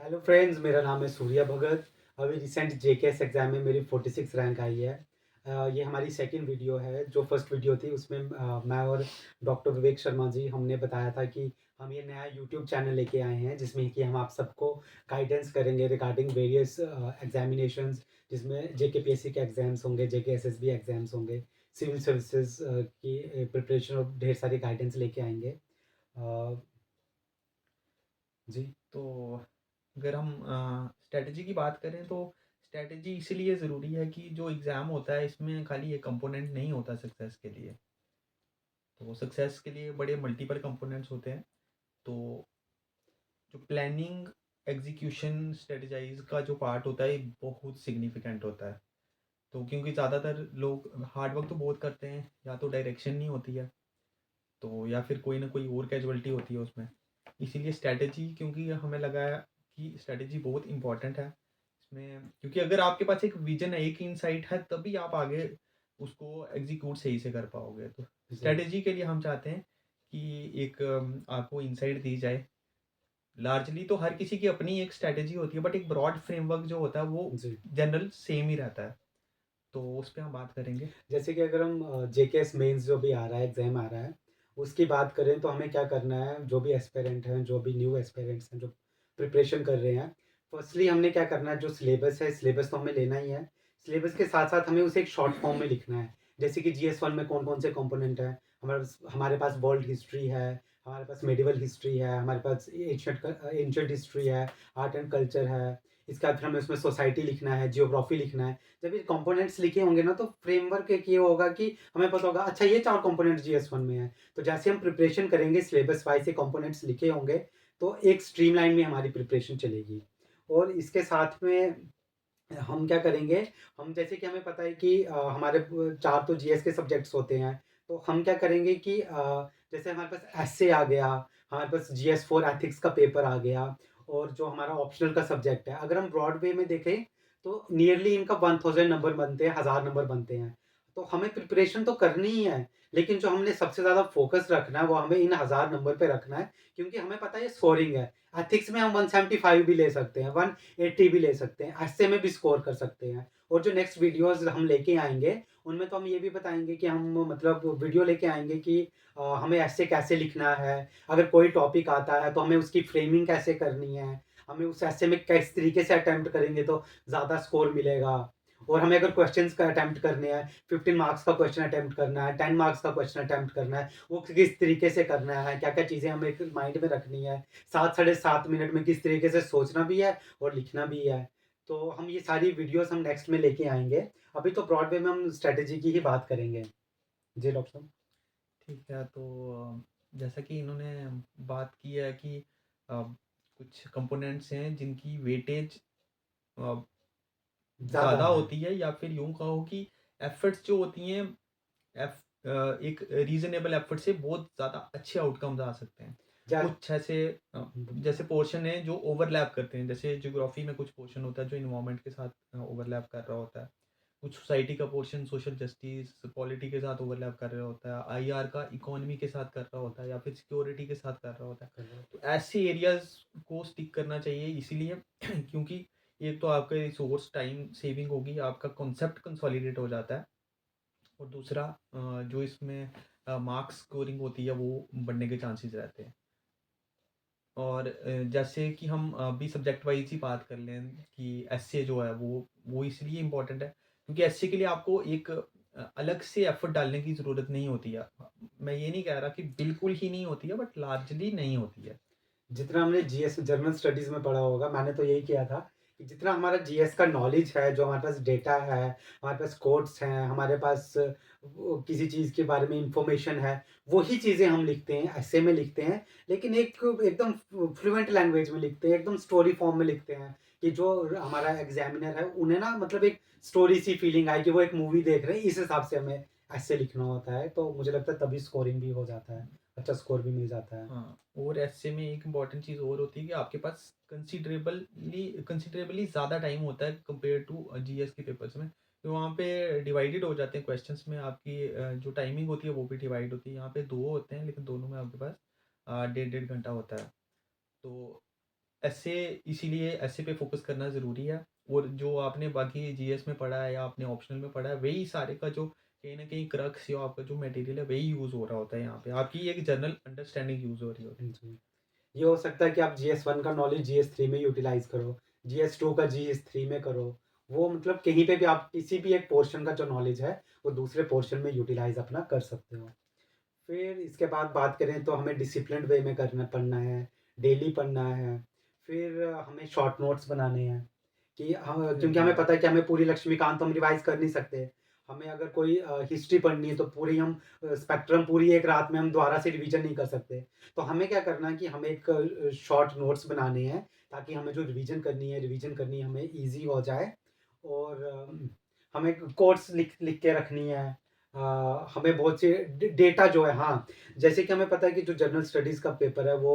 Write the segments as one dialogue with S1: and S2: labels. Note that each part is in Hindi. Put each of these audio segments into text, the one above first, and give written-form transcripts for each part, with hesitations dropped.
S1: हेलो फ्रेंड्स, मेरा नाम है सूर्या भगत। अभी रिसेंट जेकेएस एग्ज़ाम में मेरी 46 रैंक आई है। ये हमारी सेकंड वीडियो है। जो फर्स्ट वीडियो थी उसमें मैं और डॉक्टर विवेक शर्मा जी हमने बताया था कि हम ये नया यूट्यूब चैनल लेके आए हैं जिसमें कि हम आप सबको गाइडेंस करेंगे रिगार्डिंग वेरियस एग्ज़ामिनेशंस, जिसमें जेकेपीएससी के एग्ज़ाम्स होंगे, जेकेएसएसबी एग्ज़ाम्स होंगे, सिविल सर्विसेज की प्रिपरेशन और ढेर सारी गाइडेंस लेके आएँगे। अ, जी।
S2: तो अगर हम स्ट्रैटेजी की बात करें तो स्ट्रैटेजी इसीलिए ज़रूरी है कि जो एग्ज़ाम होता है इसमें खाली एक कंपोनेंट नहीं होता सक्सेस के लिए। तो सक्सेस के लिए बड़े मल्टीपल कंपोनेंट्स होते हैं। तो जो प्लानिंग, एग्ज़ीक्यूशन, स्ट्रैटेजाइज़ का जो पार्ट होता है ये बहुत सिग्निफिकेंट होता है। तो क्योंकि ज़्यादातर लोग हार्ड वर्क तो बहुत करते हैं, या तो डायरेक्शन नहीं होती है, तो या फिर कोई ना कोई और कैजुअलिटी होती है उसमें। इसीलिए स्ट्रैटेजी, क्योंकि हमें लगा है कि स्ट्रैटेजी बहुत इंपॉर्टेंट है इसमें, क्योंकि अगर आपके पास एक विजन है, एक इनसाइट है, तभी आप आगे उसको एग्जीक्यूट सही से कर पाओगे। तो
S1: जी।
S2: स्ट्रैटेजी के लिए हम चाहते हैं कि एक आपको इनसाइट दी जाए। लार्जली तो हर किसी की अपनी एक स्ट्रैटेजी होती है, बट एक ब्रॉड फ्रेमवर्क जो होता है वो
S1: जी।
S2: जनरल सेम ही रहता है। तो उस पे हम बात करेंगे।
S1: जैसे कि अगर हम जेकेएस मेंस जो भी आ रहा है, एग्ज़ाम आ रहा है, उसकी बात करें तो हमें क्या करना है, जो भी एस्पिरेंट हैं, जो भी न्यू एस्पिरेंट्स हैं, जो प्रिपरेशन कर रहे हैं, फर्स्टली हमने क्या करना है, जो सिलेबस है, सिलेबस तो हमें लेना ही है। सिलेबस के साथ-साथ हमें उसे एक शॉर्ट फॉर्म में लिखना है। जैसे कि जीएस 1 में कौन-कौन से कंपोनेंट हैं, हमारे पास वर्ल्ड हिस्ट्री है, हमारे पास मेडिवल हिस्ट्री है, हमारे पास एंशिएंट हिस्ट्री है, आर्ट एंड कल्चर है। इसके बाद फिर हमें उसमें सोसाइटी लिखना है, जियोग्राफी लिखना है। जब ये कंपोनेंट्स लिखे होंगे ना, तो फ्रेमवर्क एक ये होगा कि हमें पता होगा, अच्छा ये 4 कंपोनेंट जीएस 1 में है। तो जैसे हम प्रिपरेशन करेंगे सिलेबस वाइज़ ये कंपोनेंट्स लिखे होंगे, तो एक स्ट्रीमलाइन में हमारी प्रिपरेशन चलेगी। और इसके साथ में हम क्या करेंगे, हम जैसे कि हमें पता है कि हमारे 4 तो जीएस के सब्जेक्ट्स होते हैं, तो हम क्या करेंगे कि जैसे हमारे पास एस्से आ गया, हमारे पास जीएस 4 एथिक्स का पेपर आ गया, और जो हमारा ऑप्शनल का सब्जेक्ट है, अगर हम ब्रॉड वे में देखें, तो नियरली इनका 1000 नंबर बनते हैं, 1000 नंबर बनते हैं। तो हमें प्रिपरेशन तो करनी ही है, लेकिन जो हमने सबसे ज़्यादा फ़ोकस रखना है, वो हमें इन 1000 नंबर पे रखना है, क्योंकि हमें पता है ये स्कोरिंग है। एथिक्स में हम 175 भी ले सकते हैं, 180 भी ले सकते हैं, ऐसे में भी स्कोर कर सकते हैं। और जो नेक्स्ट वीडियोज़ हम लेके आएँगे, उनमें तो हम ये भी बताएँगे कि हम मतलब वीडियो लेके आएँगे कि हमें ऐसे कैसे लिखना है, अगर कोई टॉपिक आता है तो हमें उसकी फ्रेमिंग कैसे करनी है, हमें उस ऐसे में किस तरीके से अटेम्प्ट करेंगे तो ज़्यादा स्कोर मिलेगा। और हमें अगर क्वेश्चंस का अटेम्प्ट करने हैं, 15 मार्क्स का क्वेश्चन अटेम्प्ट करना है, 10 मार्क्स का क्वेश्चन अटेम्प्ट करना है, वो किस तरीके से करना है, क्या-क्या चीज़ें हमें फिर माइंड में रखनी है, 7 साढ़े 7 मिनट में किस तरीके से सोचना भी है और लिखना भी है। तो हम ये सारी वीडियोज़ हम नेक्स्ट में लेके आएँगे। अभी तो ब्रॉड वे में हम स्ट्रैटेजी की ही बात करेंगे। जी, डॉक्टर साहब।
S2: ठीक है, तो जैसा कि इन्होंने बात की है कि कुछ कंपोनेंट्स हैं जिनकी वेटेज
S1: ज़्यादा
S2: ज़्यादा
S1: है।
S2: होती है, या फिर यूँ कहो कि एफर्ट्स जो होती हैं, एक रीज़नेबल एफर्ट से बहुत ज़्यादा अच्छे आउटकम्स आ सकते हैं।
S1: जा
S2: कुछ ऐसे जैसे पोर्शन है जो ओवरलैप करते हैं, जैसे ज्योग्राफी में कुछ पोर्शन होता है जो इन्वायरमेंट के साथ ओवरलैप कर रहा होता है। कुछ सोसाइटी का पोर्शन सोशल जस्टिस, पॉलिटी के साथ ओवरलैप कर रहा होता है, आईआर का इकोनॉमी के साथ कर रहा होता है, या फिर सिक्योरिटी के साथ कर रहा होता है।
S1: कर रहे
S2: तो ऐसे एरियाज़ को स्टिक करना चाहिए, इसीलिए क्योंकि एक तो आपका रिसोर्स टाइम सेविंग होगी, आपका कॉन्सेप्ट कंसोलिडेट हो जाता है, और दूसरा जो इसमें मार्क्स स्कोरिंग होती है वो बढ़ने के चांसेस रहते हैं। और जैसे कि हम अभी सब्जेक्ट वाइज ही बात कर लें कि एसए जो है वो इसलिए इम्पोर्टेंट है क्योंकि एसए के लिए आपको एक अलग से एफर्ट डालने की ज़रूरत नहीं होती है। मैं ये नहीं कह रहा कि बिल्कुल ही नहीं होती है, बट लार्जली नहीं होती है।
S1: जितना हमने जीएस जर्मन स्टडीज़ में पढ़ा होगा, मैंने तो यही किया था कि जितना हमारा जीएस का नॉलेज है, जो हमारे पास डेटा है, हमारे पास कोड्स हैं, हमारे पास वो किसी चीज़ के बारे में इन्फॉर्मेशन है, वही चीज़ें हम लिखते हैं, ऐसे में लिखते हैं, लेकिन एक एकदम फ्लुएंट लैंग्वेज में लिखते हैं, एकदम स्टोरी फॉर्म में लिखते हैं कि जो हमारा एग्ज़ामिनर है, उन्हें ना मतलब एक स्टोरी सी फीलिंग आए कि वो एक मूवी देख रहे हैं, इस हिसाब से हमें ऐसे लिखना होता है। तो मुझे लगता है तभी स्कोरिंग भी हो जाता है, अच्छा स्कोर भी मिल जाता है।
S2: हाँ, और एसए में एक इम्पॉर्टेंट चीज़ और होती है कि आपके पास कंसिडरेबली ज़्यादा टाइम होता है कंपेयर टू जीएस के पेपर्स में। तो वहाँ पे डिवाइडेड हो जाते हैं क्वेश्चंस में, आपकी जो टाइमिंग होती है वो भी डिवाइड होती है। यहाँ पे 2 होते हैं, लेकिन दोनों में आपके पास डेढ़ डेढ़ घंटा होता है। तो ऐसे इसीलिए ऐसे पे फ़ोकस करना ज़रूरी है और जो आपने बाकी जीएस में पढ़ा है या आपने ऑप्शनल में पढ़ा है, वही सारे का जो कहीं न कहीं क्रक्स या आपका जो मटेरियल है, वही यूज़ हो रहा होता है यहाँ पे। आपकी एक जनरल अंडरस्टैंडिंग यूज़ हो रही होती
S1: जी। ये हो सकता है कि आप जीएस 1 का नॉलेज जीएस 3 में यूटिलाइज़ करो, जीएस 2 का जीएस 3 में करो। वो मतलब कहीं पे भी आप किसी भी एक पोर्शन का जो नॉलेज है, वो दूसरे पोर्शन में यूटिलाइज़ अपना कर सकते हो। फिर इसके बाद बात करें तो हमें डिसिप्लिन्ड वे में करना पढ़ना है, डेली पढ़ना है। फिर हमें शॉर्ट नोट्स बनाने हैं कि हम
S2: है।
S1: क्योंकि
S2: जी,
S1: हमें पता है कि हमें पूरी लक्ष्मीकांत तो हम रिवाइज़ कर नहीं सकते। हमें अगर कोई हिस्ट्री पढ़नी है तो पूरी हम स्पेक्ट्रम पूरी एक रात में हम दोबारा से रिवीजन नहीं कर सकते। तो हमें क्या करना है कि हमें एक शॉर्ट नोट्स बनाने हैं ताकि हमें जो रिवीजन करनी हमें ईज़ी हो जाए और हमें कोट्स लिख लिख के रखनी है। हमें बहुत से डेटा जो है हाँ, जैसे कि हमें पता है कि जो जनरल स्टडीज़ का पेपर है वो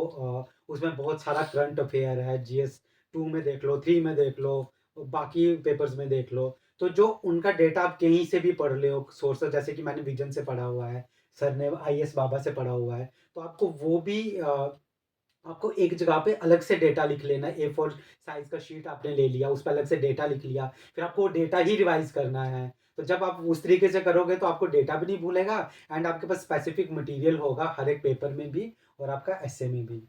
S1: उसमें बहुत सारा करंट अफेयर है, जीएस 2 में देख लो, 3 में देख लो, बाकी पेपर्स में देख लो। तो जो उनका डेटा आप कहीं से भी पढ़ ले हो, सोर्सेज़ जैसे कि मैंने विजन से पढ़ा हुआ है, सर ने आईएएस बाबा से पढ़ा हुआ है, तो आपको वो भी आपको एक जगह पे अलग से डेटा लिख लेना है, ए4 साइज़ का शीट आपने ले लिया, उस पे अलग से डेटा लिख लिया, फिर आपको वो डेटा ही रिवाइज़ करना है। तो जब आप उस तरीके से करोगे तो आपको डेटा भी नहीं भूलेगा एंड आपके पास स्पेसिफिक मटीरियल होगा हर एक पेपर में भी और आपका एस्से में भी।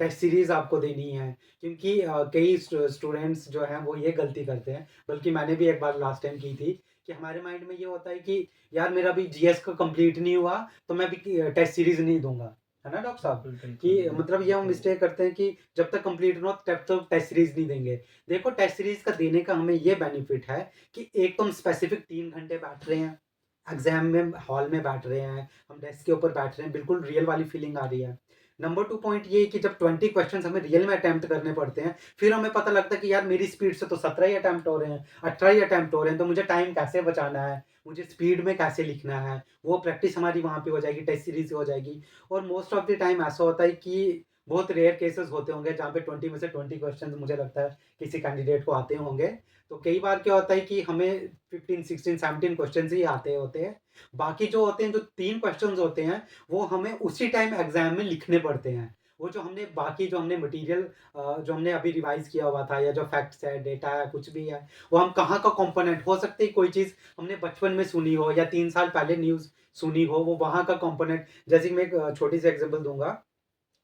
S1: टेस्ट सीरीज़ आपको देनी है क्योंकि कई स्टूडेंट्स जो हैं वो ये गलती करते हैं, बल्कि मैंने भी एक बार लास्ट टाइम की थी कि हमारे माइंड में ये होता है कि यार मेरा अभी जीएस का कंप्लीट नहीं हुआ, तो मैं अभी टेस्ट सीरीज़ नहीं दूँगा। है ना डॉक्टर साहब?
S2: बिल्कुल, बिल्कुल,
S1: कि मतलब ये हम
S2: बिल्कुल।
S1: मिस्टेक करते हैं कि जब तक कंप्लीट ना हो तब तक टेस्ट सीरीज़ नहीं देंगे। देखो टेस्ट सीरीज़ का देने का हमें ये बेनिफिट है कि एक तो हम स्पेसिफिक 3 घंटे बैठ रहे हैं, एग्ज़ाम में हॉल में बैठ रहे हैं, हम डेस्क के ऊपर बैठ रहे हैं, बिल्कुल रियल वाली फीलिंग आ रही है। नंबर 2 पॉइंट ये है कि जब 20 क्वेश्चन्स हमें रियल में अटेम्प्ट करने पड़ते हैं, फिर हमें पता लगता है कि यार मेरी स्पीड से तो 17 ही अटेम्प्ट हो रहे हैं, 18 ही अटेम्प्ट हो रहे हैं, तो मुझे टाइम कैसे बचाना है, मुझे स्पीड में कैसे लिखना है, वो प्रैक्टिस हमारी वहाँ पे हो जाएगी, टेस्ट सीरीज़ हो जाएगी। और मोस्ट ऑफ द टाइम ऐसा होता है कि बहुत रेयर केसेस होते होंगे जहाँ पे 20 में से 20 क्वेश्चन्स मुझे लगता है किसी कैंडिडेट को आते होंगे। तो कई बार क्या होता है कि हमें 15, 16, 17 क्वेश्चन्स ही आते होते हैं। बाकी जो होते हैं, जो 3 क्वेश्चन्स होते हैं, वो हमें उसी टाइम एग्ज़ाम में लिखने पड़ते हैं। वो जो हमने बाकी जो हमने मटीरियल जो हमने अभी रिवाइज़ किया हुआ था या जो फैक्ट्स है, डेटा है, कुछ भी है, वो हम कहाँ का कंपोनेंट हो सकता है कोई चीज़ हमने बचपन में सुनी हो या 3 साल पहले न्यूज़ सुनी हो, वो वहाँ का कंपोनेंट जैसे कि मैं एक छोटी-सी एग्ज़ाम्पल दूँगा,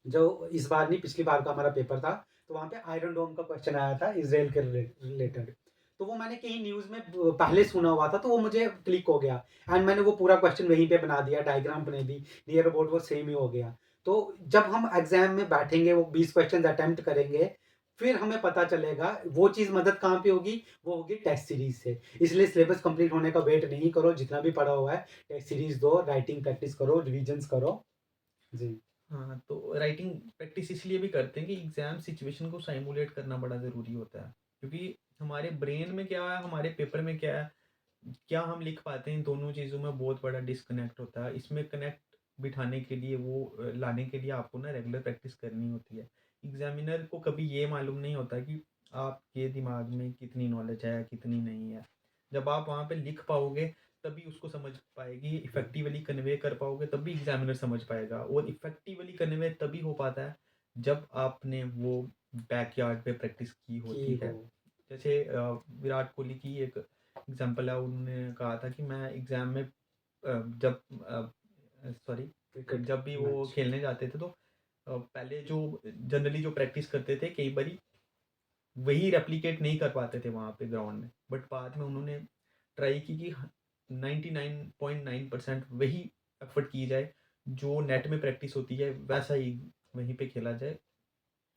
S1: जो इस बार नहीं पिछली बार का हमारा पेपर था, तो वहाँ पे आयरन डोम का क्वेश्चन आया था इज़राइल के रिलेटेड। तो वो मैंने कहीं न्यूज़ में पहले सुना हुआ था, तो वो मुझे क्लिक हो गया एंड मैंने वो पूरा क्वेश्चन वहीं पे बना दिया, डायग्राम बना दी, नियर अबाउट वो सेम ही हो गया। तो जब हम एग्ज़ाम में बैठेंगे, वो 20 क्वेश्चन्स अटेम्प्ट करेंगे, फिर हमें पता चलेगा वो चीज़ मदद कहाँ पे होगी, वो होगी टेस्ट सीरीज़ से। इसलिए सिलेबस कंप्लीट होने का वेट नहीं करो, जितना भी पढ़ा हुआ है, टेस्ट सीरीज़ दो, राइटिंग प्रैक्टिस करो, रिविजन्स करो। जी।
S2: हाँ, तो राइटिंग प्रैक्टिस इसलिए भी करते हैं कि एग्ज़ाम सिचुएशन को सिमुलेट करना बड़ा ज़रूरी होता है। क्योंकि हमारे ब्रेन में क्या है, हमारे पेपर में क्या है, क्या हम लिख पाते हैं, इन दोनों चीज़ों में बहुत बड़ा डिस्कनेक्ट होता है। इसमें कनेक्ट बिठाने के लिए वो लाने के लिए आपको ना रेगुलर प्रैक्टिस करनी होती है। एग्ज़ामिनर को कभी ये मालूम नहीं होता कि आपके दिमाग में कितनी नॉलेज है, कितनी नहीं है। जब आप वहाँ पे लिख पाओगे, तभी उसको समझ पाएगी,
S1: हुँ,
S2: इफ़ेक्टिवली कन्वे कर पाओगे, तभी एग्ज़ामिनर समझ पाएगा और इफ़ेक्टिवली कन्वे तभी हो पाता है, जब आपने वो बैकयार्ड पे प्रैक्टिस की
S1: की
S2: होती
S1: हो।
S2: है। जैसे विराट कोहली की एक एग्ज़ाम्पल है, उन्होंने कहा था कि मैं एग्ज़ाम में जब सॉरी
S1: क्रिकेट
S2: जब भी वो
S1: मैच।
S2: खेलने जाते थे तो पहले जो जनरली जो प्रैक्टिस करते थे, कई बारी वही रेप्लिकेट नहीं कर पाते थे वहाँ पे ग्राउंड में। बट बाद में उन्होंने ट्राई की कि 99.9% वही एफ़र्ट की जाए, जो नेट में प्रैक्टिस होती है, वैसा ही वहीं पे खेला जाए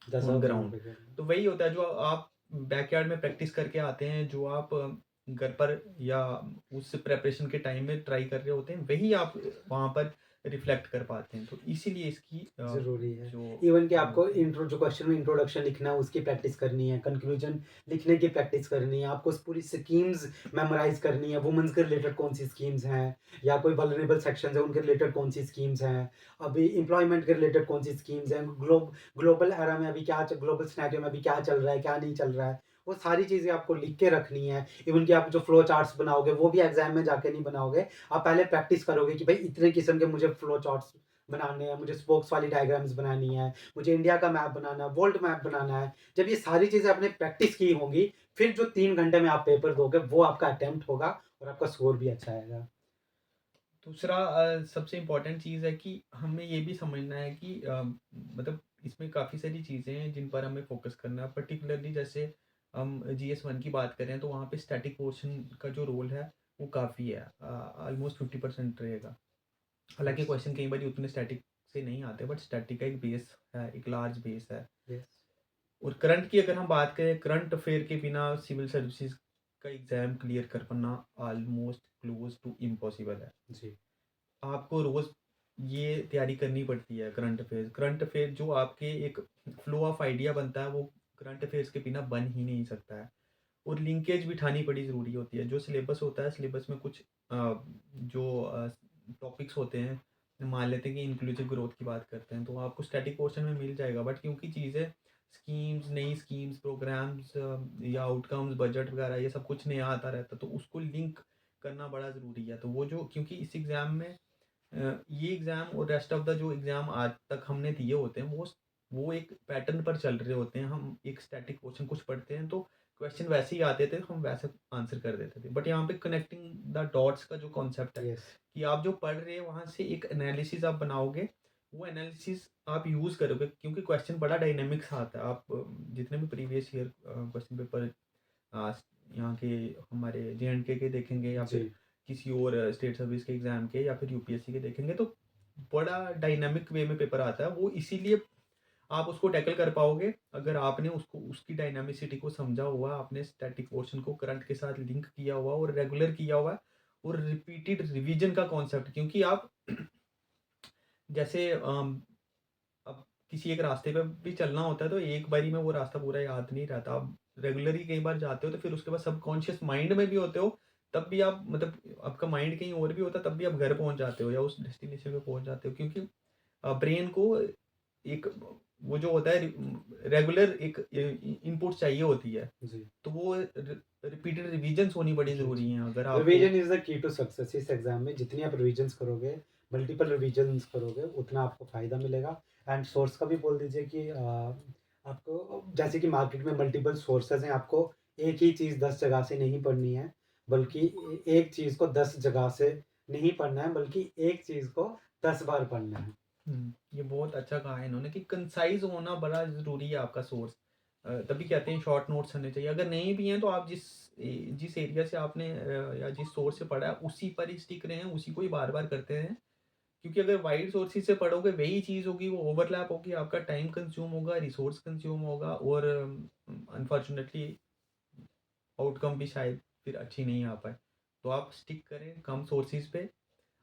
S1: जैसा
S2: ऑन
S1: ग्राउंड
S2: ग्राउंड।
S1: पे खेलना।
S2: तो वही होता है जो आप बैकयार्ड में प्रैक्टिस करके आते हैं, जो आप घर पर या उस प्रिपरेशन के टाइम में ट्राई कर रहे होते हैं, वही आप वहाँ पर रिफ्लेक्ट कर पाते हैं। तो इसीलिए इसकी
S1: ज़रूरी है।
S2: जो
S1: इवन कि
S2: वो
S1: आपको
S2: होती है।
S1: इंट्रो जो क्वेश्चन में इंट्रोडक्शन लिखना है उसकी प्रैक्टिस करनी है, कंक्लूजन लिखने की प्रैक्टिस करनी है, आपको पूरी स्कीम्स मेमोराइज़ करनी है, वुमेन्स के रिलेटेड कौन-सी स्कीम्स हैं या कोई वल्नरेबल सेक्शंस हैं उनके रिलेटेड कौन-सी स्कीम्स हैं, अभी एम्प्लॉयमेंट के रिलेटेड कौन-सी स्कीम्स हैं, ग्लोबल एरा में अभी क्या च ग्लोबल सिनेरियो में अभी क्या चल रहा है, क्या नहीं चल रहा है, वो सारी चीज़ें आपको लिख के रखनी है। इवन कि आप जो फ्लो चार्ट्स बनाओगे वो भी एग्ज़ाम में जाके नहीं बनाओगे, आप पहले प्रैक्टिस करोगे कि भई इतने किस्म के मुझे फ्लो चार्ट्स बनाने हैं, मुझे स्पोक्स वाली डायग्राम्स बनानी है, मुझे इंडिया का मैप बनाना है, वर्ल्ड मैप बनाना है। जब ये सारी चीज़ें आपने प्रैक्टिस की होंगी, फिर जो 3 घंटे में आप पेपर दोगे, वो आपका अटेम्प्ट होगा और आपका स्कोर भी अच्छा आएगा।
S2: दूसरा सबसे इम्पोर्टेंट चीज़ है कि हमें ये भी समझना है कि मतलब इसमें काफ़ी सारी चीज़ें हैं जिन पर हमें फोकस करना है। पर्टिकुलरली जैसे हम GS1 की बात करें तो वहाँ पे स्टैटिक पोर्शन का जो रोल है वो काफ़ी है, ऑलमोस्ट 50% रहेगा। हालांकि
S1: यस,
S2: क्वेश्चन कई बार उतने स्टैटिक से नहीं आते, बट स्टैटिक का एक बेस है, एक लार्ज बेस है।
S1: यस।
S2: और करंट की अगर हम बात करें, करंट अफेयर के बिना सिविल सर्विसेज का एग्ज़ाम क्लियर कर पाना ऑलमोस्ट क्लोज टू इम्पॉसिबल है।
S1: जी,
S2: आपको रोज़ ये तैयारी करनी पड़ती है करंट अफेयर जो आपके एक फ्लो ऑफ आइडिया बनता है, वो करंट अफेयर्स के बिना बन ही नहीं सकता है। और लिंकेज बिठानी बड़ी ज़रूरी होती है। जो सिलेबस होता है, सिलेबस में कुछ जो टॉपिक्स होते हैं, मान लेते हैं कि इंक्लूसिव ग्रोथ की बात करते हैं, तो आपको स्टैटिक पोर्शन में मिल जाएगा। बट क्योंकि चीज़ें स्कीम्स, नई स्कीम्स, प्रोग्राम्स या आउटकम्स, बजट वगैरह ये सब कुछ नया आता रहता है, तो उसको लिंक करना बड़ा ज़रूरी है। तो वो जो क्योंकि इस एग्ज़ाम में ये एग्ज़ाम और रेस्ट ऑफ द जो एग्ज़ाम आज तक हमने दिए होते हैं, वो एक पैटर्न पर चल रहे होते हैं। हम एक स्टैटिक क्वेश्चन कुछ पढ़ते हैं तो क्वेश्चन वैसे ही आते थे, हम वैसे आंसर कर देते थे। बट यहाँ पे कनेक्टिंग द डॉट्स का जो कॉन्सेप्ट है
S1: यस,
S2: कि आप जो पढ़ रहे हैं वहाँ से एक एनालिसिस आप बनाओगे, वो एनालिसिस आप यूज़ करोगे क्योंकि क्वेश्चन बड़ा डायनेमिक्स आता है। आप जितने भी प्रीवियस ईयर क्वेश्चन पेपर अ, यहाँ के हमारे JNK के देखेंगे या फिर
S1: जी,
S2: किसी और स्टेट सर्विस के एग्ज़ाम के या फिर UPSC के देखेंगे, तो बड़ा डायनामिक वे में पेपर आता है। वो इसीलिए आप उसको टैकल कर पाओगे अगर आपने उसको उसकी डायनामिसिटी को समझा हुआ, आपने स्टैटिक पोर्शन को करंट के साथ लिंक किया हुआ और रेगुलर किया हुआ है, और रिपीटेड रिवीजन का कॉन्सेप्ट। क्योंकि आप जैसे अब किसी एक रास्ते पे भी चलना होता है तो एक बारी में वो रास्ता पूरा याद नहीं रहता। आप रेगुलरली कई बार जाते हो तो फिर उसके बाद सबकॉन्शियस माइंड में भी होते हो, तब भी आप मतलब आपका माइंड कहीं और भी होता है, तब भी आप घर पहुँच जाते हो या उस डेस्टिनेशन पे पहुँच जाते हो, क्योंकि ब्रेन को एक वो जो होता है रेगुलर एक इनपुट चाहिए होती है।
S1: जी,
S2: तो वो रिपीटेड रिविजन्स होनी बड़ी
S1: जी,
S2: ज़रूरी
S1: जी।
S2: हैं अगर आपको।
S1: Revision is the key to success इस एग्ज़ाम में जितनी आप रिवीजन्स करोगे, मल्टीपल रिवीजन्स करोगे, उतना आपको फ़ायदा मिलेगा। एंड सोर्स का भी बोल दीजिए कि आपको जैसे कि मार्केट में मल्टीपल सोर्सेज़ हैं, आपको एक ही चीज़ 10 जगह से नहीं पढ़नी है, बल्कि एक चीज़ को 10 जगह से नहीं पढ़ना है, बल्कि एक चीज़ को 10 बार पढ़ना है।
S2: ये बहुत अच्छा कहा है इन्होंने कि कंसाइज़ होना बड़ा ज़रूरी है आपका सोर्स। तभी कहते हैं शॉर्ट नोट्स होने चाहिए। अगर नहीं भी हैं तो आप जिस एरिया से आपने या जिस सोर्स से पढ़ा है उसी पर ही स्टिक रहें, उसी को ही बार-बार करते रहें। क्योंकि अगर वाइड सोर्सेज़ से पढ़ोगे वही चीज़ होगी, वो ओवरलैप होगी, आपका टाइम कंज़्यूम होगा, रिसोर्स कंज़्यूम होगा और अनफॉर्चुनेटली आउटकम भी शायद फिर अच्छी नहीं आ पाए। तो आप स्टिक करें कम सोर्सेज़ पे,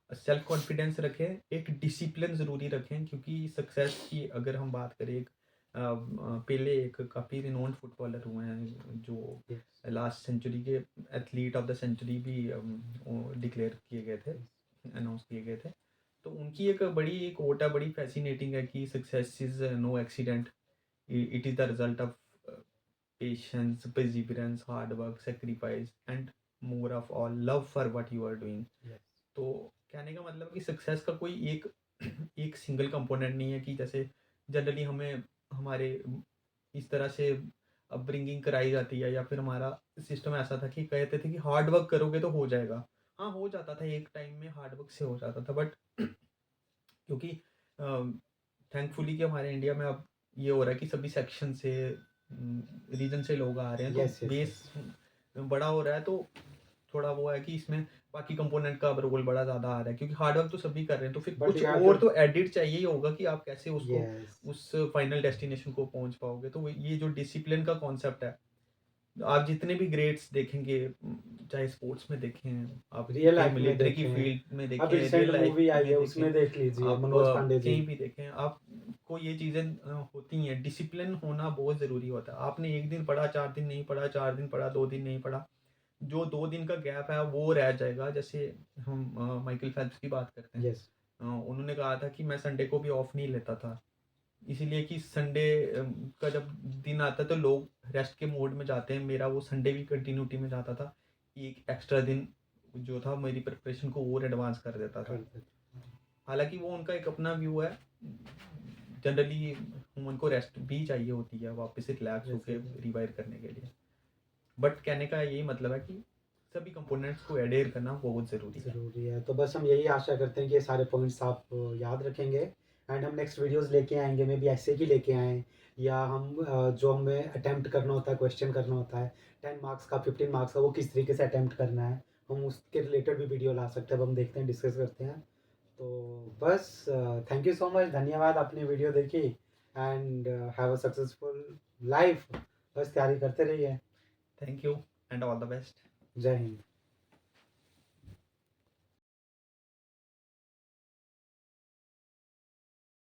S2: सेल्फ कॉन्फिडेंस रखें, एक डिसिप्लिन ज़रूरी रखें, क्योंकि सक्सेस की अगर हम बात करें, एक पहले एक काफ़ी रिनोन्ड फुटबॉलर हुए हैं जो
S1: यस,
S2: लास्ट सेंचुरी के एथलीट ऑफ द सेंचुरी भी डिक्लेयर किए गए थे,
S1: यस,
S2: अनाउंस किए गए थे। तो उनकी एक बड़ी कोट है, बड़ी फैसिनेटिंग है कि success is no accident, it is the result of patience, perseverance, hard work, sacrifice and more of all love for what you are doing.
S1: Yes,
S2: तो कहने का मतलब कि सक्सेस का कोई एक एक सिंगल कंपोनेंट नहीं है कि जैसे जनरली हमें हमारे इस तरह से अपब्रिंगिंग कराई जाती है, या फिर हमारा सिस्टम ऐसा था कि कहते थे कि हार्ड वर्क करोगे तो हो जाएगा। हाँ, हो जाता था एक टाइम में, हार्ड वर्क से हो जाता था, बट क्योंकि थैंकफुली कि हमारे इंडिया में अब ये हो रहा है कि सभी सेक्शन से रीजन से लोग आ रहे हैं, तो
S1: यस, यस,
S2: बेस
S1: यस।
S2: बड़ा हो रहा है। तो थोड़ा वो है कि इसमें बाकी कंपोनेंट का अब रोल बड़ा ज़्यादा आ रहा है, क्योंकि हार्ड वर्क तो सभी कर रहे हैं, तो फिर
S1: बट
S2: कुछ
S1: यू हैव
S2: और
S1: टू
S2: तो एडिट चाहिए ही होगा कि आप कैसे उसको
S1: यस।
S2: उस फाइनल डेस्टिनेशन को पहुंच पाओगे। तो ये जो डिसिप्लिन का कॉन्सेप्ट है, आप जितने भी ग्रेड्स देखेंगे, चाहे स्पोर्ट्स में देखें, आप
S1: रियल
S2: कहीं
S1: लाइफ में
S2: मिलिट्री की
S1: देखें।
S2: फील्ड में
S1: अभी
S2: देखें,
S1: रिसेंट
S2: रियल लाइफ
S1: मूवी आई
S2: में
S1: है
S2: देखें,
S1: उसमें देख लीजिए
S2: आप
S1: मनोज पांडे जी।
S2: कहीं भी देखें, आपको ये चीज़ें होती हैं। डिसिप्लिन होना बहुत ज़रूरी होता है। आपने एक दिन पढ़ा, 4 दिन नहीं पढ़ा, 4 दिन पढ़ा, 2 दिन नहीं पढ़ा, जो 2 दिन का गैप है वो रह जाएगा। जैसे हम माइकल फेल्प्स की बात करते हैं,
S1: यस,
S2: उन्होंने कहा था कि मैं संडे को भी ऑफ नहीं लेता था, इसीलिए कि संडे का जब दिन आता है तो लोग रेस्ट के मोड में जाते हैं। मेरा वो संडे भी कंटिन्यूटी में जाता था, एक एक्स्ट्रा दिन जो था मेरी प्रिपरेशन को और एडवांस कर देता था।
S1: कर देते।
S2: हालाँकि वो उनका एक अपना व्यू है। जनरली ह्यूमन को रेस्ट भी चाहिए होती है वापस से रिलैक्स होके
S1: जैसे
S2: रिवाइव करने के लिए। बट कहने का यही मतलब है कि सभी कंपोनेंट्स को एडेयर करना बहुत ज़रूरी है।
S1: ज़रूरी है। तो बस हम यही आशा करते हैं कि ये सारे पॉइंट्स आप याद रखेंगे एंड हम नेक्स्ट वीडियोज़ लेके आएँगे, मे बी ऐसे ही लेके आएँ या हम जो हमें अटेम्प्ट करना होता है, क्वेश्चन करना होता है, 10 मार्क्स का, 15 मार्क्स का, वो किस तरीके से अटेम्प्ट करना है, हम उसके रिलेटेड भी वीडियो ला सकते हैं। अब हम देखते हैं, डिस्कस करते हैं। तो बस थैंक यू सो मच, धन्यवाद आपने वीडियो देखी and have a successful life. बस तैयारी करते रहिए।
S2: Thank you and all the best.
S1: जय हिंद।